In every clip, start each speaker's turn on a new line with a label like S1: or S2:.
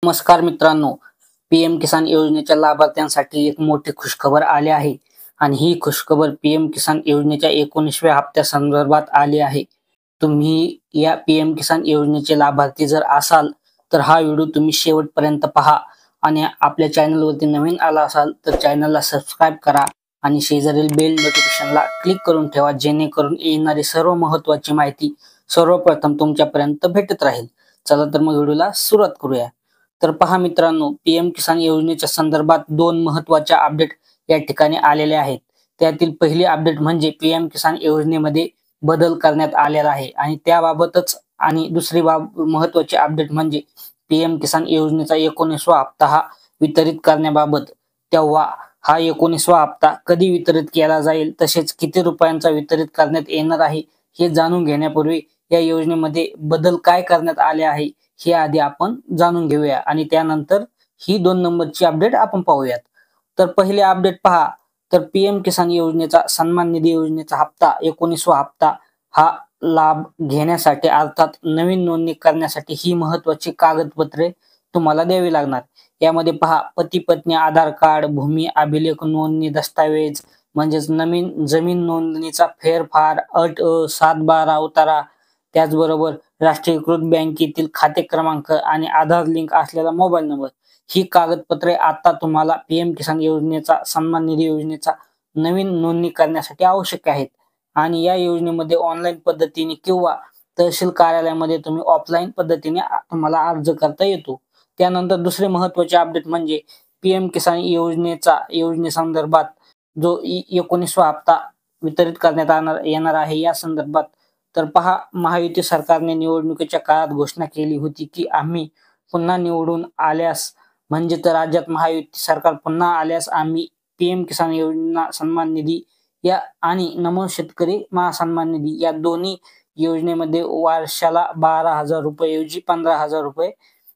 S1: नमस्कार मित्रांनो, पीएम किसान योजनेच्या लाभार्थ्यांसाठी एक मोठी खुशखबर आली आहे आणि ही खुशखबर पीएम किसान योजनेच्या 19व्या हप्त्यासंदर्भात आली आहे। तुम्ही या पीएम किसान योजनेचे लाभार्थी जर असाल तर हा व्हिडिओ तुम्ही शेवटपर्यंत पहा आणि आपल्या चॅनलवरती नवीन आला असाल तर चॅनलला सबस्क्राइब करा आणि शेजारील बेल नोटिफिकेशनला क्लिक करून ठेवा, जेणेकरून येणारी सर्व महत्त्वाची माहिती सर्वप्रथम तुमच्यापर्यंत भेटत राहील। चला तर मग व्हिडिओला सुरुवात करूया। तर पहा मित्रांनो, पीएम किसान योजनेच्या संदर्भात दोन महत्त्वाच्या अपडेट या ठिकाणी आलेले आहेत। त्यातील पहिली अपडेट म्हणजे पीएम किसान योजनेमध्ये बदल करण्यात आलेला आहे आणि त्याबाबतच, आणि दुसरी महत्त्वाची अपडेट म्हणजे पीएम किसान योजनेचा 19वा हप्ता हा वितरित करण्याबाबत। तेव्हा हा 19वा हप्ता कधी वितरित केला जाईल, तसेच किती रुपयांचा वितरित करण्यात येणार आहे हे जाणून घेण्यापूर्वी या योजनेमध्ये बदल काय करण्यात आले आहे हे आधी आपण जाणून घेऊया आणि त्यानंतर ही 2 नंबरची अपडेट आपण पाहूयात। तर पहिले अपडेट पहा, तर पीएम किसान योजनेचा सन्मान निधी योजनेचा हप्ता 19वा हप्ता हा लाभ घेण्यासाठी, अर्थात नवीन नोंदणी करण्यासाठी ही महत्त्वाची कागदपत्रे तुम्हाला द्यावी लागणार। यामध्ये पहा, पती पत्नी आधार कार्ड, भूमी अभिलेख नोंदणी दस्तावेज म्हणजेच नवीन जमीन नोंदणीचा फेरफार, अट 7/12 उतारा, त्याचबरोबर राष्ट्रीयकृत बँकेतील खाते क्रमांक आणि आधार लिंक असलेला मोबाईल नंबर ही कागदपत्रे आता तुम्हाला पीएम किसान योजनेचा सन्मान निधी योजनेचा नवीन नोंदणी करण्यासाठी आवश्यक आहेत। आणि या योजनेमध्ये ऑनलाईन पद्धतीने किंवा तहसील कार्यालयामध्ये तुम्ही ऑफलाईन पद्धतीने तुम्हाला अर्ज करता येतो। त्यानंतर दुसरे महत्त्वाचे अपडेट म्हणजे पीएम किसान योजनेसंदर्भात जो 19वा हप्ता वितरित करण्यात येणार आहे या संदर्भात। तर पहा, महायुती सरकारने निवडणुकीच्या काळात घोषणा केली होती की आम्ही पुन्हा निवडून आल्यास, म्हणजे तर राज्यात महायुती सरकार पुन्हा आल्यास आम्ही पीएम किसान योजना सन्मान निधी या आणि नमो शेतकरी महासन्मान निधी या दोन्ही योजनेमध्ये वर्षाला 12,000 रुपये ऐवजी 15,000 रुपये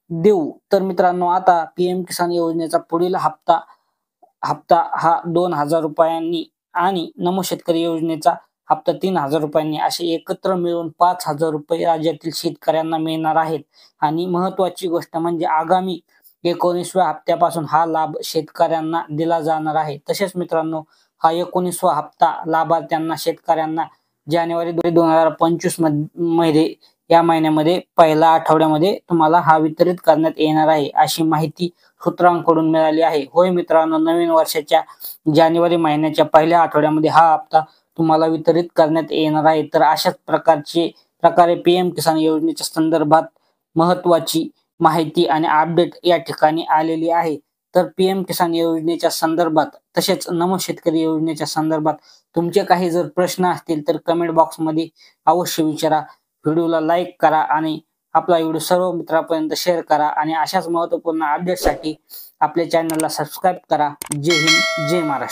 S1: देऊ। तर मित्रांनो, आता पीएम किसान योजनेचा पुढील हप्ता हा 2,000 रुपयांनी आणि नमो शेतकरी योजनेचा हप्ता 3,000 रुपयांनी असे एकत्र मिळून 5,000 रुपये राज्यातील शेतकऱ्यांना मिळणार आहेत। आणि महत्त्वाची गोष्ट म्हणजे आगामी 19व्या हप्त्यापासून हा लाभ शेतकऱ्यांना दिला जाणार आहे। तसेच मित्रांनो, हा 19वा हप्ता लाभार्थ्यांना शेतकऱ्यांना जानेवारी 2025 मध्ये या महिन्यामध्ये पहिल्या आठवड्यामध्ये तुम्हाला हा वितरित करण्यात येणार आहे, अशी माहिती सूत्रांकडून मिळाली आहे। होय मित्रांनो, नवीन वर्षाच्या जानेवारी महिन्याच्या पहिल्या आठवड्यामध्ये हा हप्ता तुम्हाला वितरित करण्यात येणार आहे। तर अशाच प्रकारे पीएम किसान योजनेच्या संदर्भात महत्त्वाची माहिती आणि अपडेट या ठिकाणी आलेली आहे। तर पीएम किसान योजनेच्या संदर्भात तसेच नमो शेतकरी योजनेच्या संदर्भात तुमचे काही जर प्रश्न असतील तर कमेंट बॉक्समध्ये अवश्य विचारा। व्हिडिओला लाईक करा आणि आपला व्हिडिओ सर्व मित्रांपर्यंत शेअर करा आणि अशाच महत्त्वपूर्ण अपडेटसाठी आपल्या चॅनलला सबस्क्राइब करा। जय हिंद, जय महाराष्ट्र।